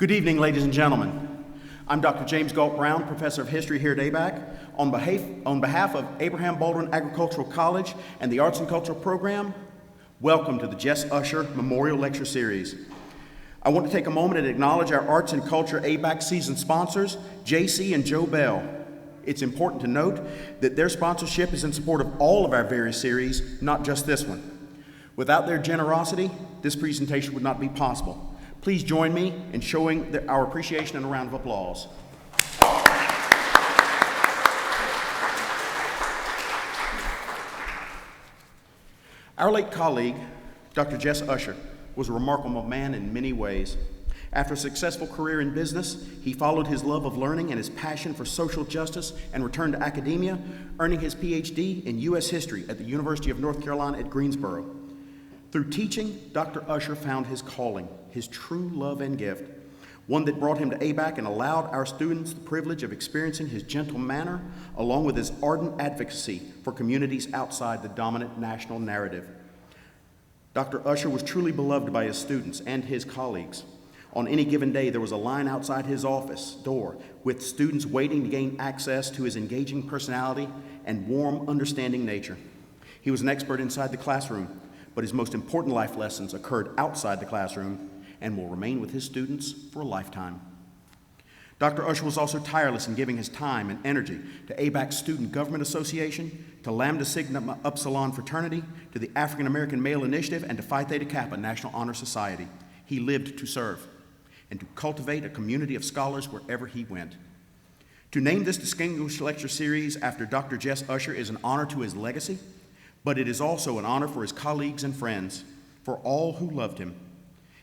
Good evening, ladies and gentlemen. I'm Dr. James Galt Brown, Professor of History here at ABAC. On behalf of Abraham Baldwin Agricultural College and the Arts and Cultural Program, welcome to the Jess Usher Memorial Lecture Series. I want to take a moment and acknowledge our Arts and Culture ABAC season sponsors, JC and Joe Bell. It's important to note that their sponsorship is in support of all of our various series, not just this one. Without their generosity, this presentation would not be possible. Please join me in showing our appreciation in a round of applause. Our late colleague, Dr. Jess Usher, was a remarkable man in many ways. After a successful career in business, he followed his love of learning and his passion for social justice and returned to academia, earning his PhD in U.S. history at the University of North Carolina at Greensboro. Through teaching, Dr. Usher found his calling, his true love and gift, one that brought him to ABAC and allowed our students the privilege of experiencing his gentle manner, along with his ardent advocacy for communities outside the dominant national narrative. Dr. Usher was truly beloved by his students and his colleagues. On any given day, there was a line outside his office door with students waiting to gain access to his engaging personality and warm, understanding nature. He was an expert inside the classroom, but his most important life lessons occurred outside the classroom and will remain with his students for a lifetime. Dr. Usher was also tireless in giving his time and energy to ABAC's Student Government Association, to Lambda Sigma Upsilon Fraternity, to the African American Male Initiative, and to Phi Theta Kappa National Honor Society. He lived to serve and to cultivate a community of scholars wherever he went. To name this distinguished lecture series after Dr. Jess Usher is an honor to his legacy, but it is also an honor for his colleagues and friends, for all who loved him.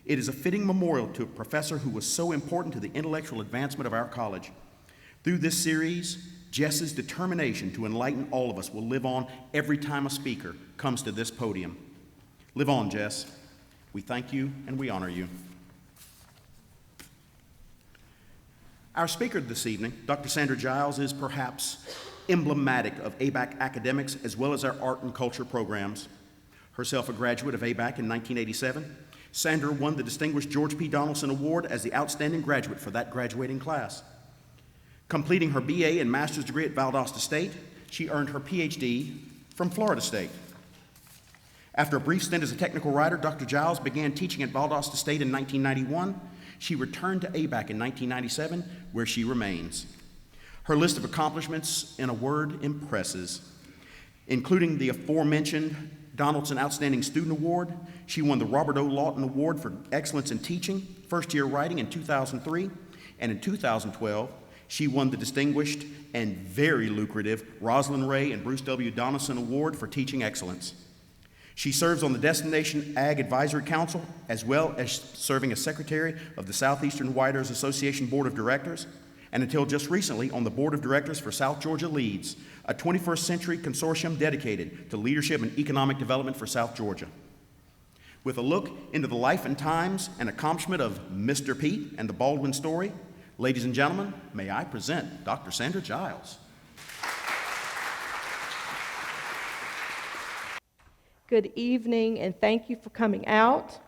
It is a fitting memorial to a professor who was so important to the intellectual advancement of our college. Through this series, Jess's determination to enlighten all of us will live on every time a speaker comes to this podium. Live on, Jess. We thank you and we honor you. Our speaker this evening, Dr. Sandra Giles, is perhaps emblematic of ABAC academics as well as our art and culture programs. Herself a graduate of ABAC in 1987, Sandra won the distinguished George P. Donaldson Award as the outstanding graduate for that graduating class. Completing her BA and master's degree at Valdosta State, she earned her PhD from Florida State. After a brief stint as a technical writer, Dr. Giles began teaching at Valdosta State in 1991. She returned to ABAC in 1997, where she remains. Her list of accomplishments, in a word, impresses. Including the aforementioned Donaldson Outstanding Student Award, she won the Robert O. Lawton Award for Excellence in Teaching, First-Year Writing in 2003, and in 2012, she won the distinguished and very lucrative Rosalind Ray and Bruce W. Donaldson Award for Teaching Excellence. She serves on the Destination Ag Advisory Council, as well as serving as Secretary of the Southeastern Writers Association Board of Directors, and until just recently on the Board of Directors for South Georgia Leads, a 21st century consortium dedicated to leadership and economic development for South Georgia. With a look into the life and times and accomplishment of Mr. Pete and the Baldwin story, ladies and gentlemen, may I present Dr. Sandra Giles. Good evening, and thank you for coming out.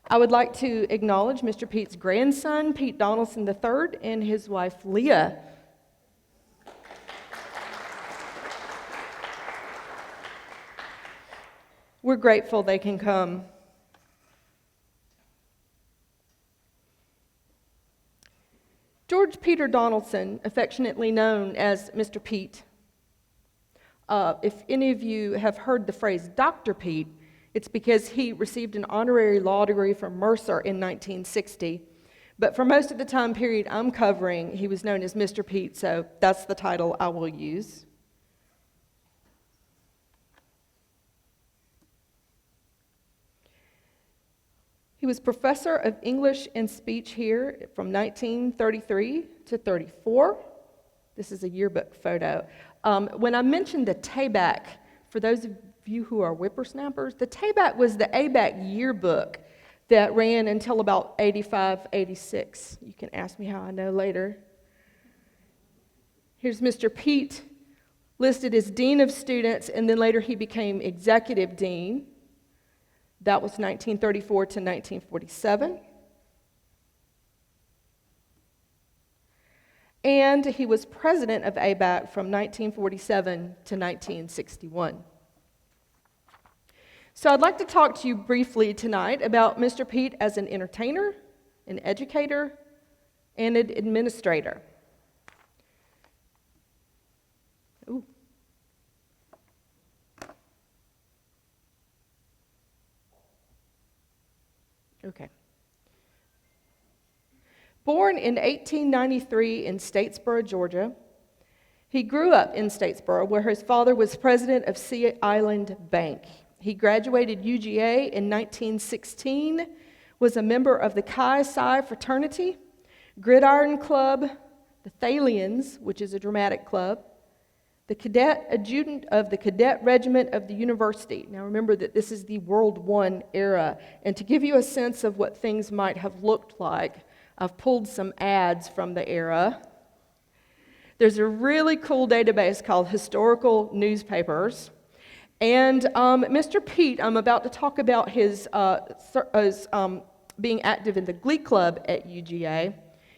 I would like to acknowledge Mr. Pete's grandson, Pete Donaldson III, and his wife, Leah. We're grateful they can come. George Peter Donaldson, affectionately known as Mr. Pete. If any of you have heard the phrase Dr. Pete, it's because he received an honorary law degree from Mercer in 1960. But for most of the time period I'm covering, he was known as Mr. Pete, so that's the title I will use. He was professor of English and speech here from 1933 to 34. This is a yearbook photo. When I mentioned the TABAC, for those of you who are whippersnappers, the TABAC was the ABAC yearbook that ran until about 85, 86. You can ask me how I know later. Here's Mr. Pete, listed as Dean of Students, and then later he became Executive Dean. That was 1934 to 1947. and he was president of ABAC from 1947 to 1961. So I'd like to talk to you briefly tonight about Mr. Pete as an entertainer, an educator, and an administrator. Ooh. Okay. Born in 1893 in Statesboro, Georgia, he grew up in Statesboro, where his father was president of Sea Island Bank. He graduated UGA in 1916, was a member of the Chi Psi fraternity, Gridiron Club, the Thalians, which is a dramatic club, the cadet adjutant of the cadet regiment of the university. Now remember that this is the World I era, and to give you a sense of what things might have looked like, I've pulled some ads from the era. There's a really cool database called Historical Newspapers. And Mr. Pete, I'm about to talk about his being active in the Glee Club at UGA.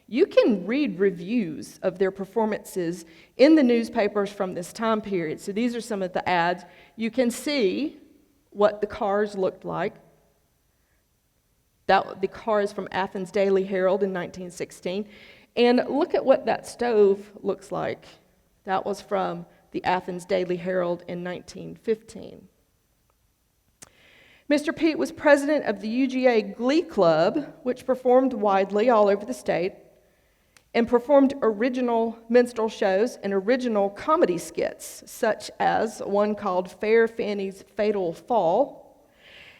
You can read reviews of their performances in the newspapers from this time period. So these are some of the ads. You can see what the cars looked like. The car is from Athens Daily Herald in 1916. And look at what that stove looks like. That was from the Athens Daily Herald in 1915. Mr. Pete was president of the UGA Glee Club, which performed widely all over the state, and performed original minstrel shows and original comedy skits, such as one called Fair Fanny's Fatal Fall,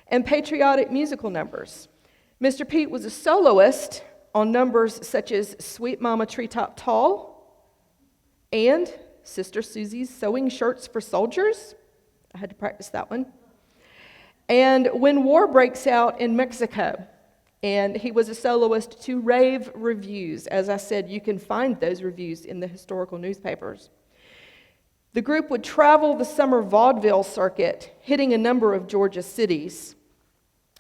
and patriotic musical numbers. Mr. Pete was a soloist on numbers such as Sweet Mama Treetop Tall and Sister Susie's Sewing Shirts for Soldiers. I had to practice that one. And When War Breaks Out in Mexico. And he was a soloist to rave reviews. As I said, you can find those reviews in the historical newspapers. The group would travel the summer vaudeville circuit, hitting a number of Georgia cities.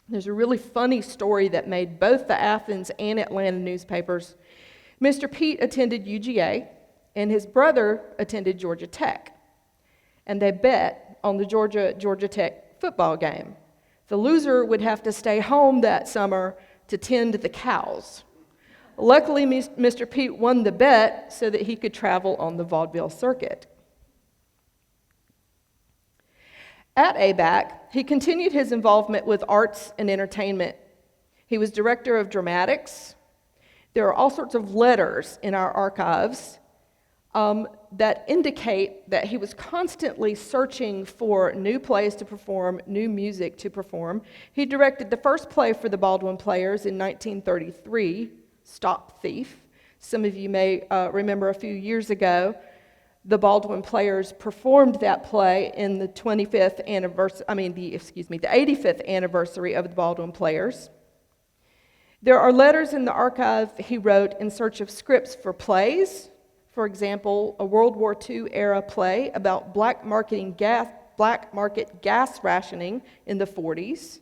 There's a really funny story that made both the Athens and Atlanta newspapers. Mr. Pete attended UGA, and his brother attended Georgia Tech. And they bet on the Georgia Tech football game. The loser would have to stay home that summer to tend the cows. Luckily, Mr. Pete won the bet so that he could travel on the vaudeville circuit. At ABAC, he continued his involvement with arts and entertainment. He was director of dramatics. There are all sorts of letters in our archives that indicate that he was constantly searching for new plays to perform, new music to perform. He directed the first play for the Baldwin Players in 1933, Stop Thief. Some of you may remember a few years ago, the Baldwin Players performed that play in the 85th anniversary of the Baldwin Players. There are letters in the archive he wrote in search of scripts for plays. For example, a World War II era play about black market gas rationing in the 40s.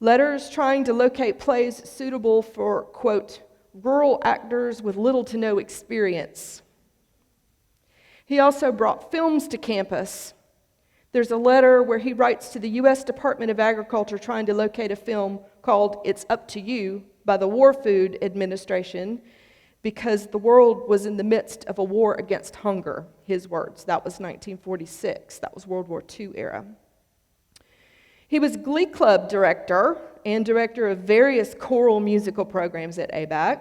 Letters trying to locate plays suitable for, quote, rural actors with little to no experience. He also brought films to campus. There's a letter where he writes to the U.S. Department of Agriculture trying to locate a film called It's Up to You by the War Food Administration because the world was in the midst of a war against hunger, his words. That was 1946. That was World War II era. He was Glee Club director and director of various choral musical programs at ABAC.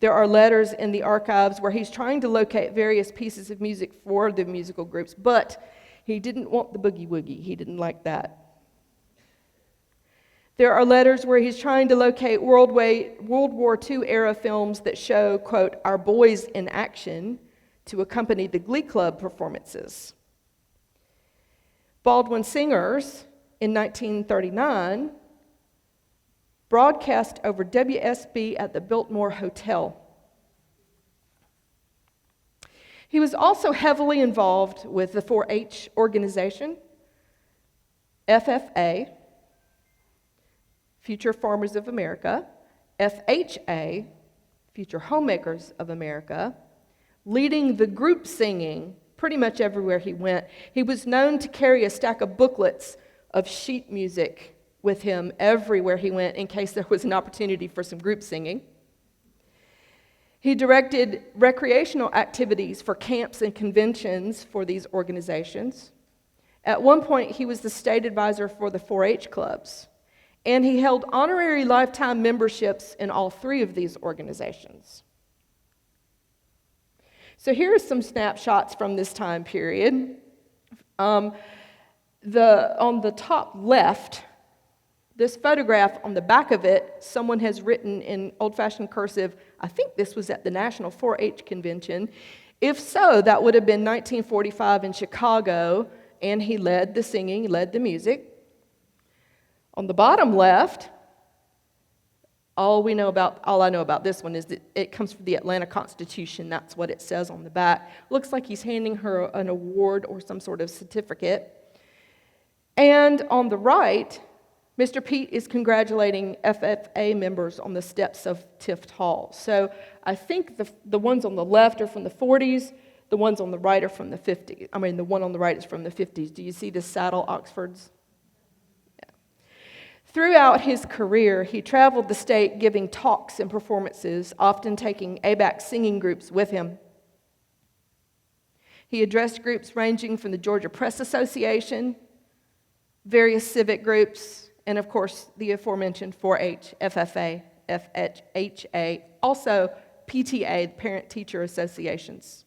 There are letters in the archives where he's trying to locate various pieces of music for the musical groups, but he didn't want the boogie woogie. He didn't like that. There are letters where he's trying to locate World War II era films that show, quote, our boys in action to accompany the Glee Club performances. Baldwin Singers in 1939 broadcast over WSB at the Biltmore Hotel. He was also heavily involved with the 4-H organization, FFA, Future Farmers of America, FHA, Future Homemakers of America, leading the group singing pretty much everywhere he went. He was known to carry a stack of booklets of sheet music with him everywhere he went in case there was an opportunity for some group singing. He directed recreational activities for camps and conventions for these organizations. At one point, he was the state advisor for the 4-H clubs, and he held honorary lifetime memberships in all 3 of these organizations. So here are some snapshots from this time period. On the top left, this photograph, on the back of it, someone has written in old-fashioned cursive, I think this was at the National 4-H Convention. If so, that would have been 1945 in Chicago, and he led the singing, he led the music. On the bottom left, all I know about this one is that it comes from the Atlanta Constitution. That's what it says on the back. Looks like he's handing her an award or some sort of certificate. And on the right, Mr. Pete is congratulating FFA members on the steps of Tift Hall. So I think the ones on the left are from the 40s, the ones on the right are from the 50s. I mean, the one on the right is from the 50s. Do you see the saddle Oxfords? Yeah. Throughout his career, he traveled the state giving talks and performances, often taking ABAC singing groups with him. He addressed groups ranging from the Georgia Press Association, various civic groups, and of course, the aforementioned 4-H, FFA, FHA, also PTA, the Parent-Teacher Associations.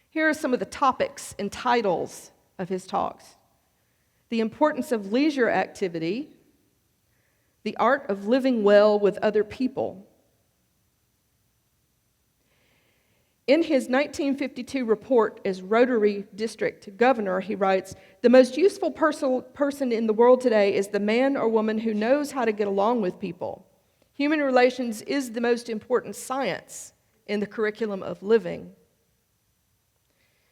Here are some of the topics and titles of his talks. The importance of leisure activity, the art of living well with other people. In his 1952 report as Rotary District Governor, he writes, "The most useful person in the world today is the man or woman who knows how to get along with people. Human relations is the most important science in the curriculum of living."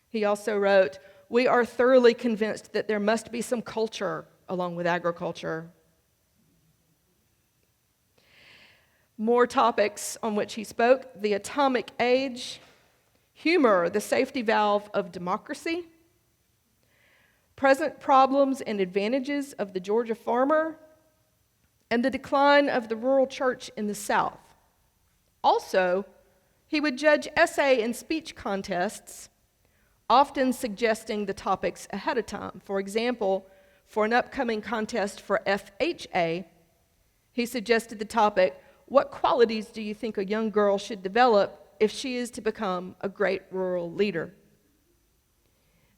He also wrote, "We are thoroughly convinced that there must be some culture along with agriculture." More topics on which he spoke: the atomic age, humor, the safety valve of democracy, present problems and advantages of the Georgia farmer, and the decline of the rural church in the South. Also, he would judge essay and speech contests, often suggesting the topics ahead of time. For example, for an upcoming contest for FHA, he suggested the topic, "What qualities do you think a young girl should develop if she is to become a great rural leader?"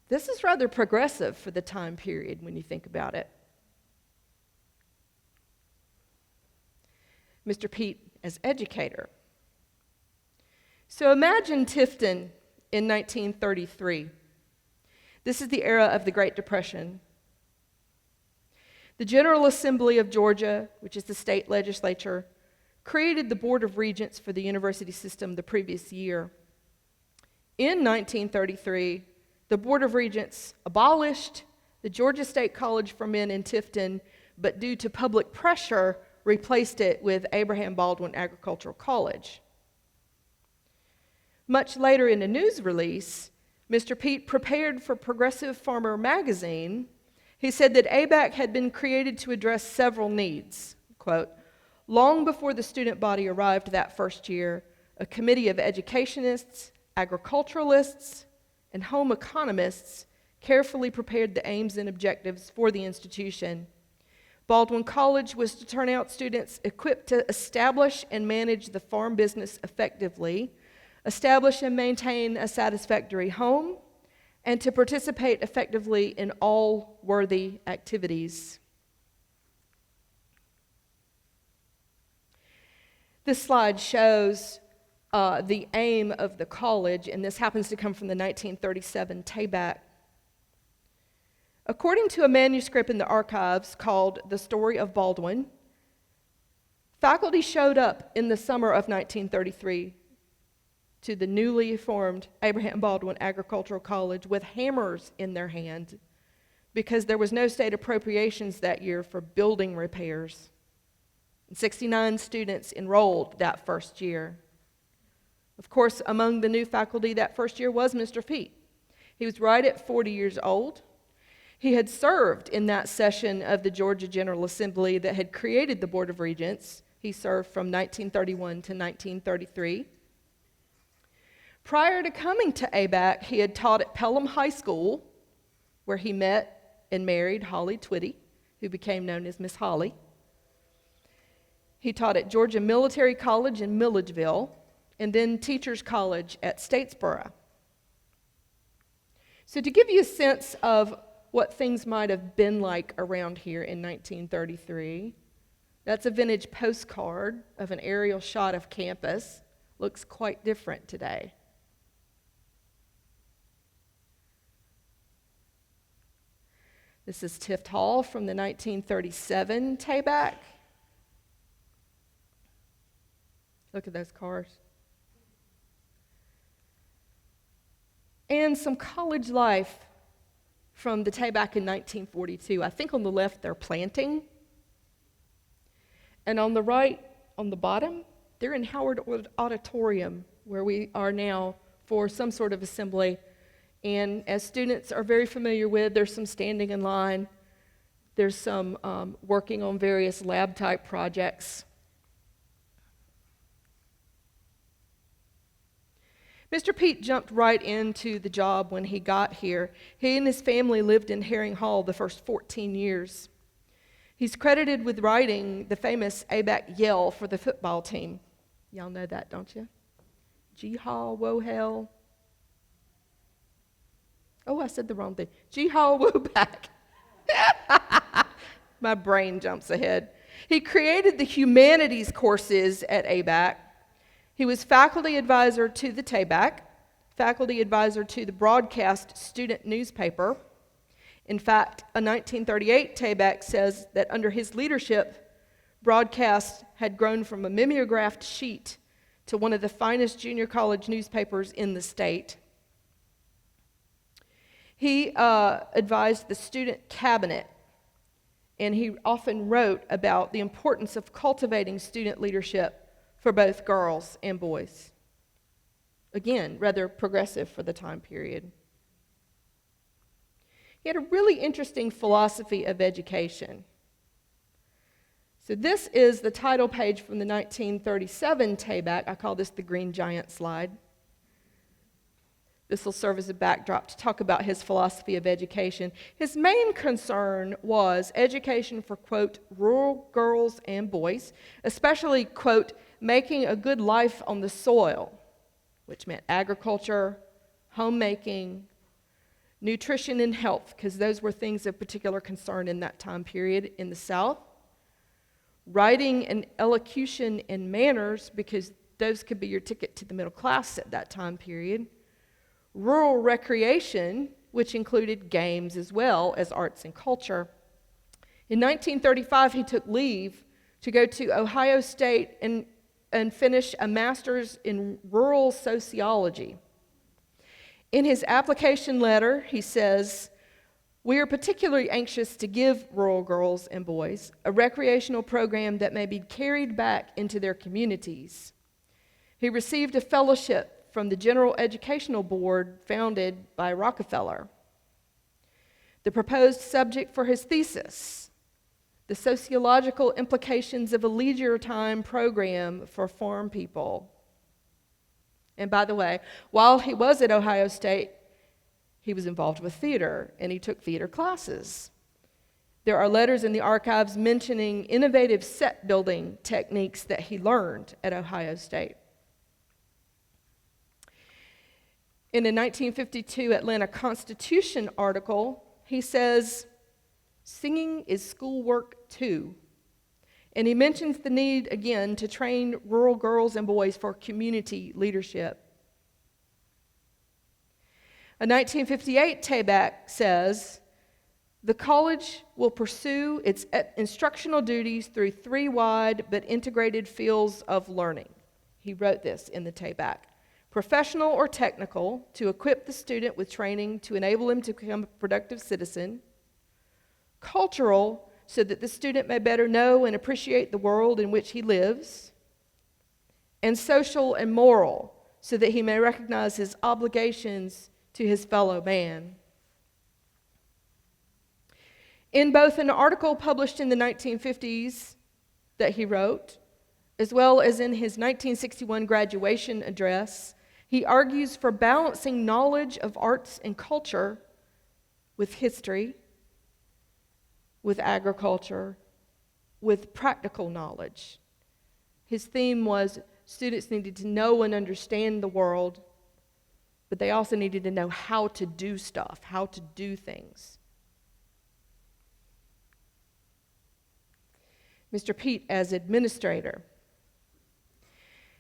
This is rather progressive for the time period when you think about it. Mr. Pete as educator. So imagine Tifton in 1933. This is the era of the Great Depression. The General Assembly of Georgia, which is the state legislature, created the Board of Regents for the university system the previous year. In 1933, the Board of Regents abolished the Georgia State College for Men in Tifton, but due to public pressure, replaced it with Abraham Baldwin Agricultural College. Much later in a news release, Mr. Pete prepared for Progressive Farmer magazine. He said that ABAC had been created to address several needs. Quote, "Long before the student body arrived that first year, a committee of educationists, agriculturalists, and home economists carefully prepared the aims and objectives for the institution. Baldwin College was to turn out students equipped to establish and manage the farm business effectively, establish and maintain a satisfactory home, and to participate effectively in all worthy activities." This slide shows the aim of the college, and this happens to come from the 1937 TABAC. According to a manuscript in the archives called The Story of Baldwin, faculty showed up in the summer of 1933 to the newly formed Abraham Baldwin Agricultural College with hammers in their hand because there was no state appropriations that year for building repairs. 69 students enrolled that first year. Of course, among the new faculty that first year was Mr. Peet. He was right at 40 years old. He had served in that session of the Georgia General Assembly that had created the Board of Regents. He served from 1931 to 1933. Prior to coming to ABAC, he had taught at Pelham High School, where he met and married Holly Twitty, who became known as Miss Holly. He taught at Georgia Military College in Milledgeville, and then Teachers College at Statesboro. So to give you a sense of what things might have been like around here in 1933, that's a vintage postcard of an aerial shot of campus. Looks quite different today. This is Tift Hall from the 1937 Tayback. Look at those cars. And some college life from the Tayback in 1942. I think on the left they're planting. And on the right, on the bottom, they're in Howard Auditorium, where we are now for some sort of assembly. And as students are very familiar with, there's some standing in line. There's some working on various lab-type projects. Mr. Peet jumped right into the job when he got here. He and his family lived in Herring Hall the first 14 years. He's credited with writing the famous ABAC yell for the football team. Y'all know that, don't you? G-Haw, Wohell. Oh, I said the wrong thing. G-Haw, Woback. My brain jumps ahead. He created the humanities courses at ABAC. He was faculty advisor to the Tayback, faculty advisor to the broadcast student newspaper. In fact, a 1938 Tayback says that under his leadership, broadcast had grown from a mimeographed sheet to one of the finest junior college newspapers in the state. He advised the student cabinet, and he often wrote about the importance of cultivating student leadership for both girls and boys. Again, rather progressive for the time period. He had a really interesting philosophy of education. So this is the title page from the 1937 Tayback. I call this the Green Giant slide. This will serve as a backdrop to talk about his philosophy of education. His main concern was education for, quote, rural girls and boys, especially, quote, making a good life on the soil, which meant agriculture, homemaking, nutrition and health, because those were things of particular concern in that time period in the South. Writing and elocution and manners, because those could be your ticket to the middle class at that time period. Rural recreation, which included games as well as arts and culture. In 1935, he took leave to go to Ohio State and finish a master's in rural sociology. In his application letter, he says, "We are particularly anxious to give rural girls and boys a recreational program that may be carried back into their communities." He received a fellowship from the General Educational Board founded by Rockefeller. The proposed subject for his thesis, the sociological implications of a leisure time program for farm people. And by the way, while he was at Ohio State, he was involved with theater, and he took theater classes. There are letters in the archives mentioning innovative set building techniques that he learned at Ohio State. In a 1952 Atlanta Constitution article, he says, "Singing is schoolwork too." And he mentions the need, again, to train rural girls and boys for community leadership. A 1958 Tayback says, "The college will pursue its instructional duties through 3 wide but integrated fields of learning." He wrote this in the Tayback. Professional or technical, to equip the student with training to enable him to become a productive citizen. Cultural, so that the student may better know and appreciate the world in which he lives. And social and moral, so that he may recognize his obligations to his fellow man. In both an article published in the 1950s that he wrote, as well as in his 1961 graduation address, he argues for balancing knowledge of arts and culture with history, with agriculture, with practical knowledge. His theme was students needed to know and understand the world, but they also needed to know how to do stuff, how to do things. Mr. Pete as administrator.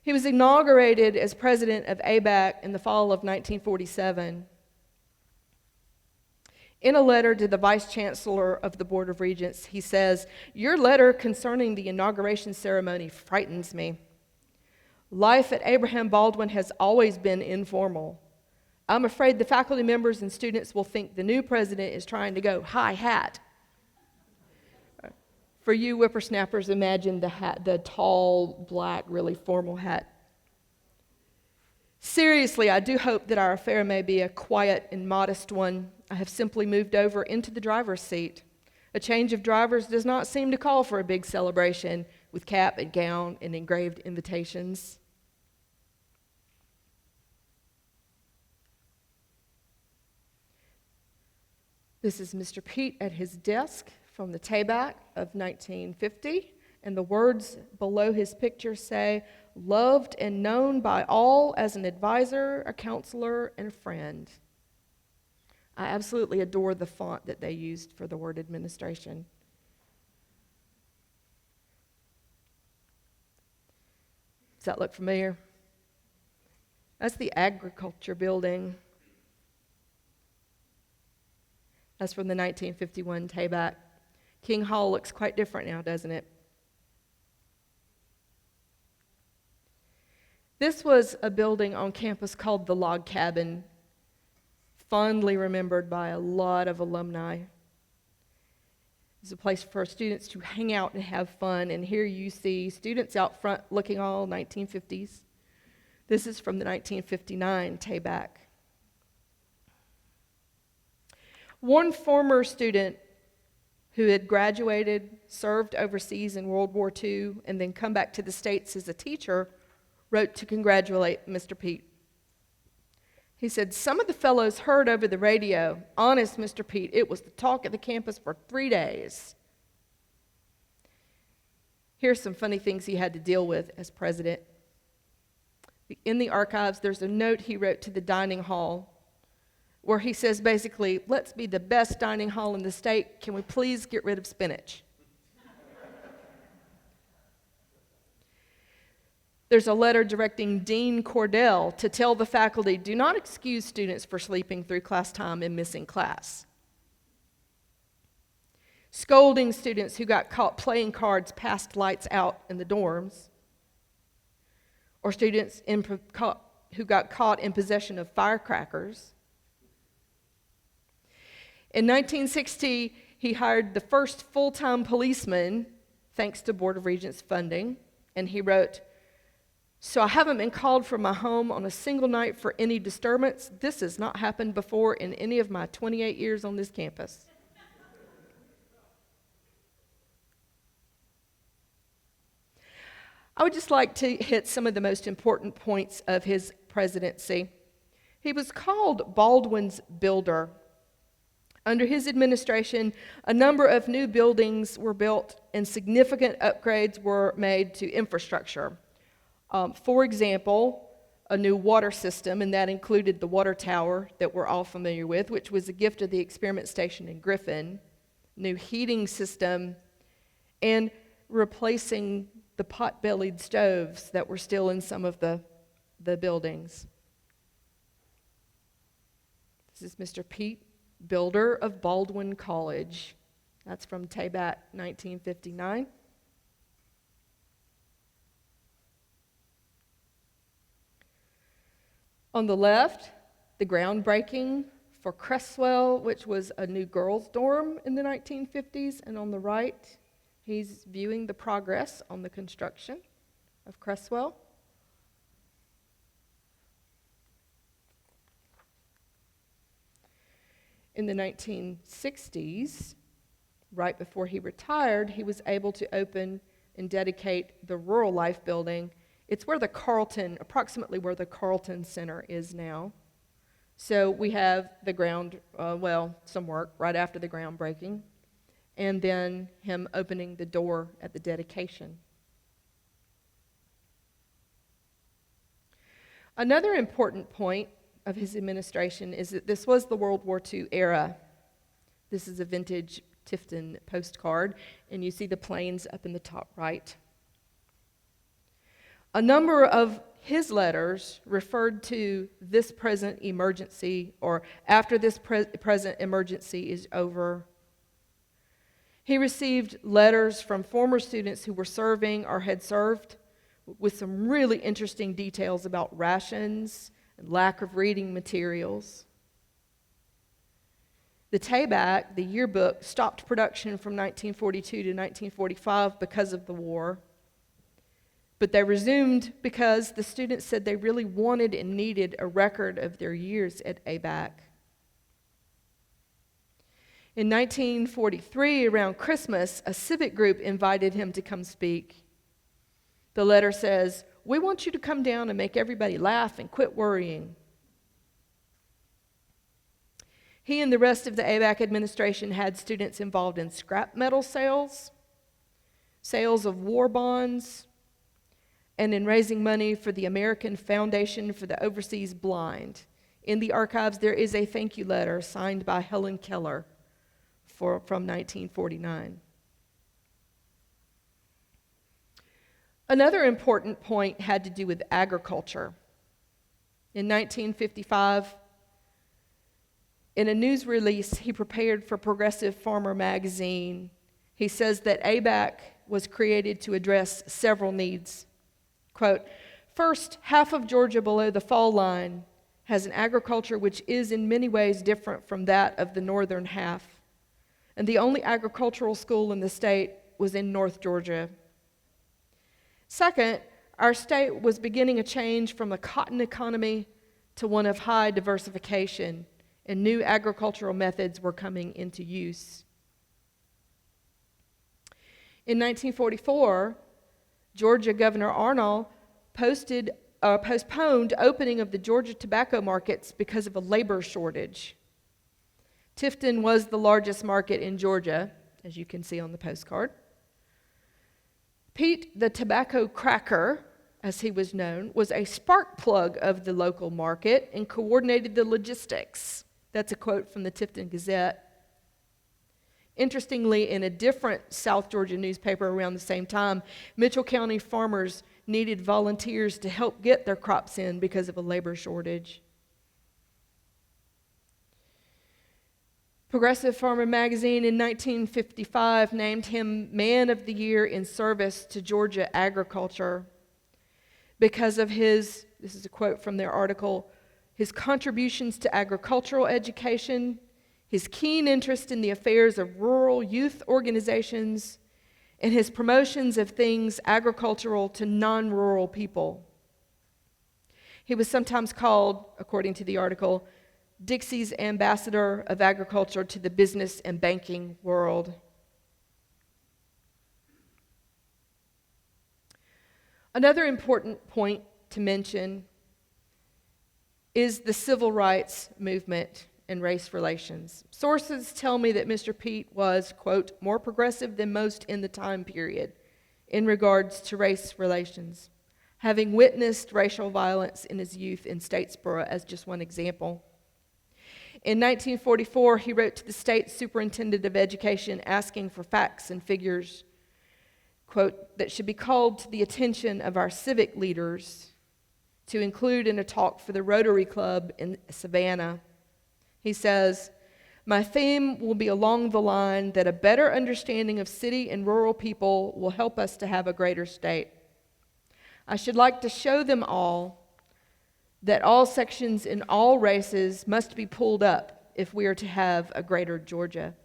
He was inaugurated as president of ABAC in the fall of 1947. In a letter to the Vice Chancellor of the Board of Regents, he says, "Your letter concerning the inauguration ceremony frightens me. Life at Abraham Baldwin has always been informal. I'm afraid the faculty members and students will think the new president is trying to go high hat." For you whippersnappers, imagine the hat, the tall, black, really formal hat. "Seriously, I do hope that our affair may be a quiet and modest one. I have simply moved over into the driver's seat. A change of drivers does not seem to call for a big celebration with cap and gown and engraved invitations." This is Mr. Pete at his desk from the Tayback of 1950, and the words below his picture say, "Loved and known by all as an advisor, a counselor, and a friend." I absolutely adore the font that they used for the word administration. Does that look familiar? That's the agriculture building. That's from the 1951 Tayback. King Hall looks quite different now, doesn't it? This was a building on campus called the Log Cabin, fondly remembered by a lot of alumni. It's a place for students to hang out and have fun, and here you see students out front looking all 1950s. This is from the 1959 Tayback. One former student who had graduated, served overseas in World War II, and then come back to the States as a teacher, wrote to congratulate Mr. Pete. He said, "Some of the fellows heard over the radio. Honest, Mr. Pete, it was the talk of the campus for 3 days." Here's some funny things he had to deal with as president. In the archives, there's a note he wrote to the dining hall where he says basically, "Let's be the best dining hall in the state. Can we please get rid of spinach?" There's a letter directing Dean Cordell to tell the faculty, "Do not excuse students for sleeping through class time and missing class." Scolding students who got caught playing cards past lights out in the dorms, or students who got caught in possession of firecrackers. In 1960, he hired the first full-time policeman, thanks to Board of Regents funding, and he wrote, "So I haven't been called from my home on a single night for any disturbance. This has not happened before in any of my 28 years on this campus." I would just like to hit some of the most important points of his presidency. He was called Baldwin's builder. Under his administration, a number of new buildings were built and significant upgrades were made to infrastructure. For example, a new water system, and that included the water tower that we're all familiar with, which was a gift of the experiment station in Griffin, new heating system, and replacing the pot-bellied stoves that were still in some of the buildings. This is Mr. Pete, builder of Baldwin College. That's from Tayback, 1959. On the left, the groundbreaking for Cresswell, which was a new girls' dorm in the 1950s, and on the right, he's viewing the progress on the construction of Cresswell. in the 1960s, right before he retired, he was able to open and dedicate the Rural Life building. It's where the Carlton, approximately where the Carlton Center is now. So we have the ground, some work right after the groundbreaking, and then him opening the door at the dedication. Another important point of his administration is that this was the World War II era. This is a vintage Tifton postcard, and you see the planes up in the top right. A number of his letters referred to this present emergency, or after this present emergency is over. He received letters from former students who were serving or had served with some really interesting details about rations and lack of reading materials. The Tayback, the yearbook, stopped production from 1942 to 1945 because of the war. But they resumed because the students said they really wanted and needed a record of their years at ABAC. In 1943, around Christmas, a civic group invited him to come speak. The letter says, "We want you to come down and make everybody laugh and quit worrying." He and the rest of the ABAC administration had students involved in scrap metal sales, sales of war bonds, and in raising money for the American Foundation for the Overseas Blind. In the archives, there is a thank you letter signed by Helen Keller from 1949. Another important point had to do with agriculture. In 1955, in a news release he prepared for Progressive Farmer magazine, he says that ABAC was created to address several needs. Quote, "First, half of Georgia below the fall line has an agriculture which is in many ways different from that of the northern half. And the only agricultural school in the state was in North Georgia. Second, our state was beginning a change from a cotton economy to one of high diversification, and new agricultural methods were coming into use. In 1944, Georgia Governor Arnold postponed opening of the Georgia tobacco markets because of a labor shortage. Tifton was the largest market in Georgia, as you can see on the postcard. Pete, the tobacco cracker, as he was known, was a spark plug of the local market and coordinated the logistics. That's a quote from the Tifton Gazette. Interestingly, in a different South Georgia newspaper around the same time, Mitchell County farmers needed volunteers to help get their crops in because of a labor shortage. Progressive Farmer magazine in 1955 named him Man of the Year in service to Georgia agriculture because of his, this is a quote from their article, his contributions to agricultural education, his keen interest in the affairs of rural youth organizations, and his promotions of things agricultural to non-rural people. He was sometimes called, according to the article, Dixie's ambassador of agriculture to the business and banking world. Another important point to mention is the civil rights movement and race relations. Sources tell me that Mr. Pete was, quote, more progressive than most in the time period in regards to race relations, having witnessed racial violence in his youth in Statesboro as just one example. In 1944, he wrote to the state superintendent of education asking for facts and figures, quote, that should be called to the attention of our civic leaders to include in a talk for the Rotary Club in Savannah. He says, my theme will be along the line that a better understanding of city and rural people will help us to have a greater state. I should like to show them all that all sections in all races must be pulled up if we are to have a greater Georgia.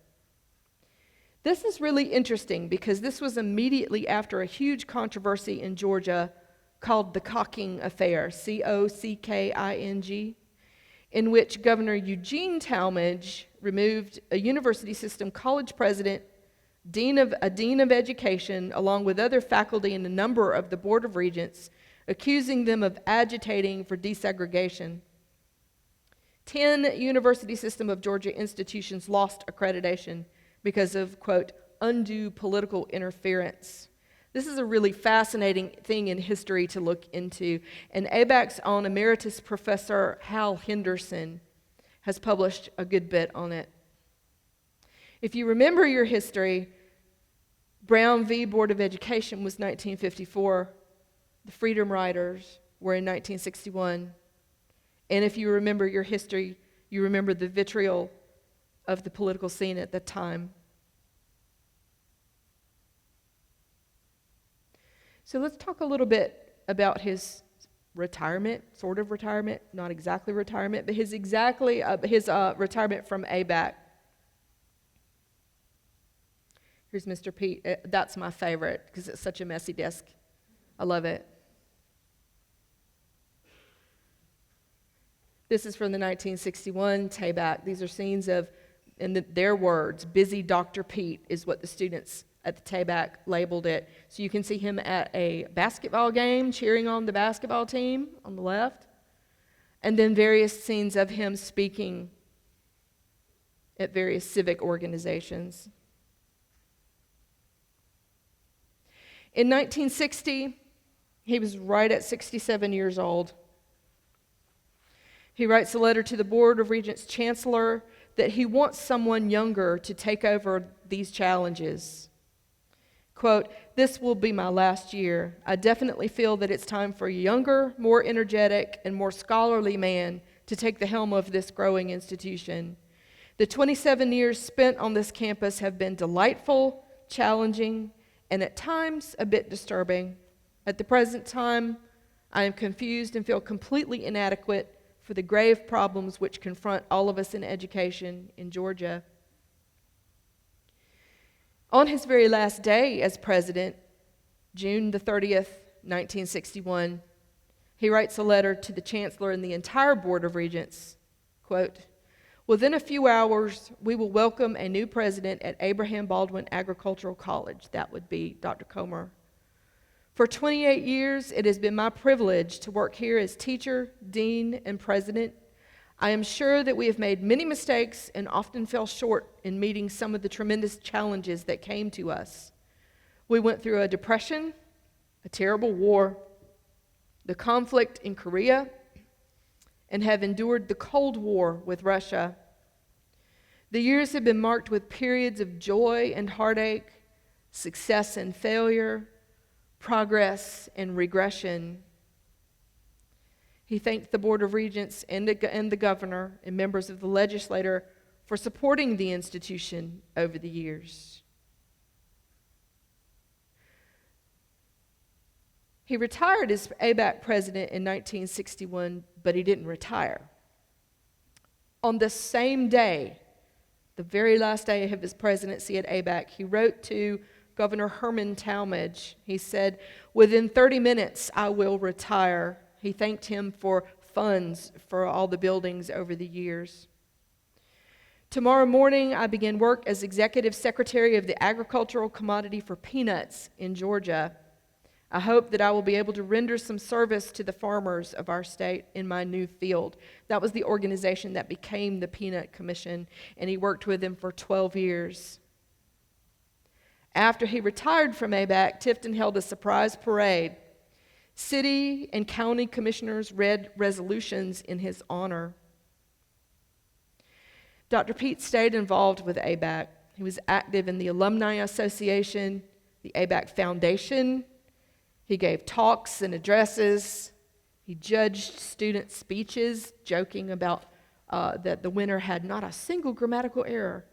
This is really interesting because this was immediately after a huge controversy in Georgia called the Cocking Affair, C-O-C-K-I-N-G, in which Governor Eugene Talmadge removed a university system college president, dean of education, along with other faculty and a number of the Board of Regents, accusing them of agitating for desegregation. 10 University System of Georgia institutions lost accreditation because of, quote, undue political interference. This is a really fascinating thing in history to look into, and ABAC's own emeritus professor Hal Henderson has published a good bit on it. If you remember your history, Brown v. Board of Education was 1954. The Freedom Riders were in 1961. And if you remember your history, you remember the vitriol of the political scene at that time. So let's talk a little bit about his retirement, sort of retirement, not exactly retirement, but his retirement from ABAC. Here's Mr. Pete. That's my favorite because it's such a messy desk. I love it. This is from the 1961 TABAC. These are scenes of, in their words, busy Dr. Pete is what the students at the TABAC labeled it. So you can see him at a basketball game cheering on the basketball team on the left, and then various scenes of him speaking at various civic organizations. In 1960, he was right at 67 years old. He writes a letter to the Board of Regents Chancellor that he wants someone younger to take over these challenges. Quote, "This will be my last year. I definitely feel that it's time for a younger, more energetic, and more scholarly man to take the helm of this growing institution. The 27 years spent on this campus have been delightful, challenging, and at times a bit disturbing. At the present time, I am confused and feel completely inadequate for the grave problems which confront all of us in education in Georgia." On his very last day as president, June the 30th, 1961, he writes a letter to the chancellor and the entire Board of Regents. Quote, "Within a few hours, we will welcome a new president at Abraham Baldwin Agricultural College." That would be Dr. Comer. "For 28 years, it has been my privilege to work here as teacher, dean, and president. I am sure that we have made many mistakes and often fell short in meeting some of the tremendous challenges that came to us. We went through a depression, a terrible war, the conflict in Korea, and have endured the Cold War with Russia. The years have been marked with periods of joy and heartache, success and failure, progress and regression." He thanked the Board of Regents and the governor and members of the legislature for supporting the institution over the years. He retired as ABAC president in 1961, but he didn't retire. On the same day, the very last day of his presidency at ABAC, he wrote to Governor Herman Talmadge. He said, "Within 30 minutes, I will retire." He thanked him for funds for all the buildings over the years. "Tomorrow morning, I begin work as executive secretary of the agricultural commodity for peanuts in Georgia. I hope that I will be able to render some service to the farmers of our state in my new field." That was the organization that became the Peanut Commission, and he worked with them for 12 years. After he retired from ABAC, Tifton held a surprise parade. City and county commissioners read resolutions in his honor. Dr. Pete stayed involved with ABAC. He was active in the Alumni Association, the ABAC Foundation. He gave talks and addresses. He judged student speeches, joking about that the winner had not a single grammatical error.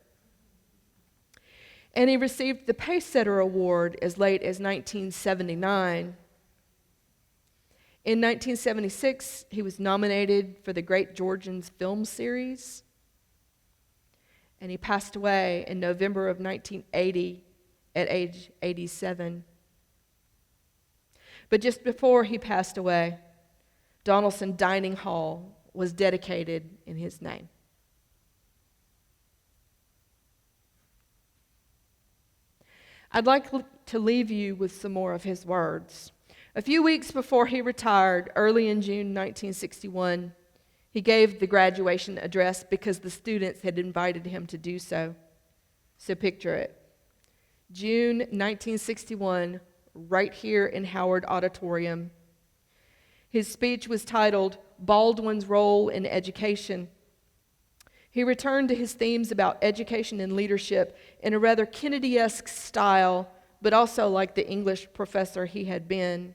And he received the Pacesetter Award as late as 1979. In 1976, he was nominated for the Great Georgians film series, and he passed away in November of 1980 at age 87. But just before he passed away, Donaldson Dining Hall was dedicated in his name. I'd like to leave you with some more of his words. A few weeks before he retired, early in June 1961, he gave the graduation address because the students had invited him to do so. So picture it. June 1961, right here in Howard Auditorium. His speech was titled, Baldwin's Role in Education. He returned to his themes about education and leadership in a rather Kennedy-esque style, but also like the English professor he had been.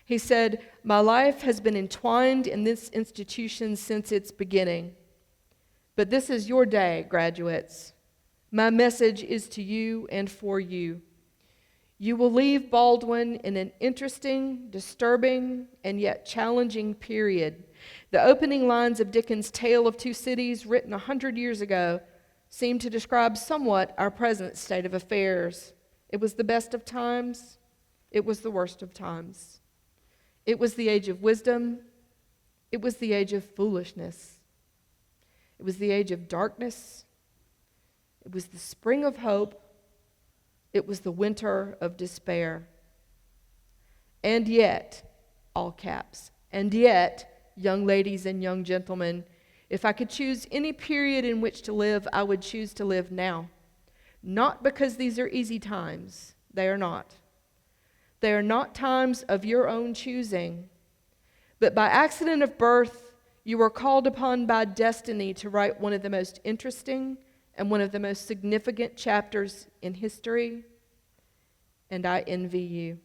He said, "My life has been entwined in this institution since its beginning. But this is your day, graduates. My message is to you and for you. You will leave Baldwin in an interesting, disturbing, and yet challenging period. The opening lines of Dickens' Tale of Two Cities, written 100 years ago, seem to describe somewhat our present state of affairs. It was the best of times. It was the worst of times. It was the age of wisdom. It was the age of foolishness. It was the age of darkness. It was the spring of hope. It was the winter of despair. And yet, all caps, and yet, young ladies and young gentlemen, if I could choose any period in which to live, I would choose to live now. Not because these are easy times. They are not. They are not times of your own choosing. But by accident of birth, you are called upon by destiny to write one of the most interesting and one of the most significant chapters in history, and I envy you."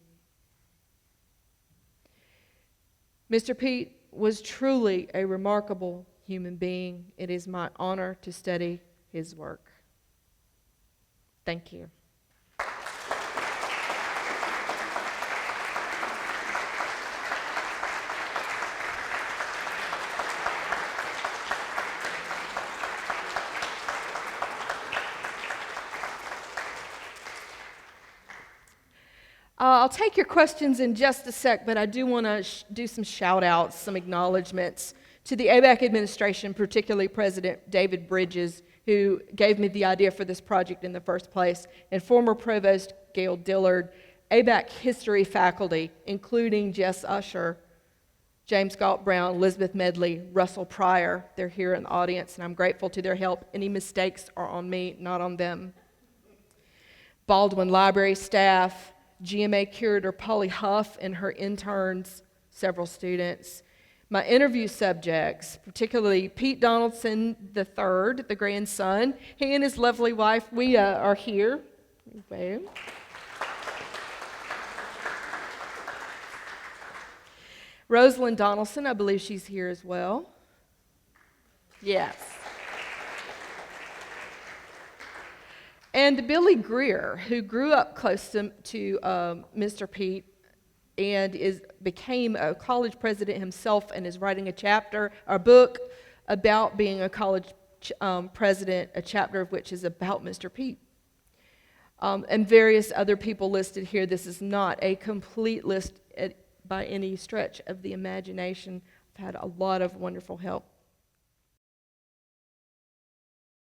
Mr. Pete was truly a remarkable human being. It is my honor to study his work. Thank you. I'll take your questions in just a sec, but I do want to do some shout-outs, some acknowledgments to the ABAC administration, particularly President David Bridges, who gave me the idea for this project in the first place, and former Provost Gail Dillard, ABAC history faculty, including Jess Usher, James Galt Brown, Elizabeth Medley, Russell Pryor. They're here in the audience, and I'm grateful to their help. Any mistakes are on me, not on them. Baldwin Library staff, GMA curator Polly Huff and her interns, several students. My interview subjects, particularly Pete Donaldson III, the grandson. He and his lovely wife, Wea, are here. Rosalind Donaldson, I believe she's here as well. Yes. And Billy Greer, who grew up close to Mr. Pete and became a college president himself and is writing a book about being a college president, a chapter of which is about Mr. Pete. And various other people listed here. This is not a complete list by any stretch of the imagination. I've had a lot of wonderful help.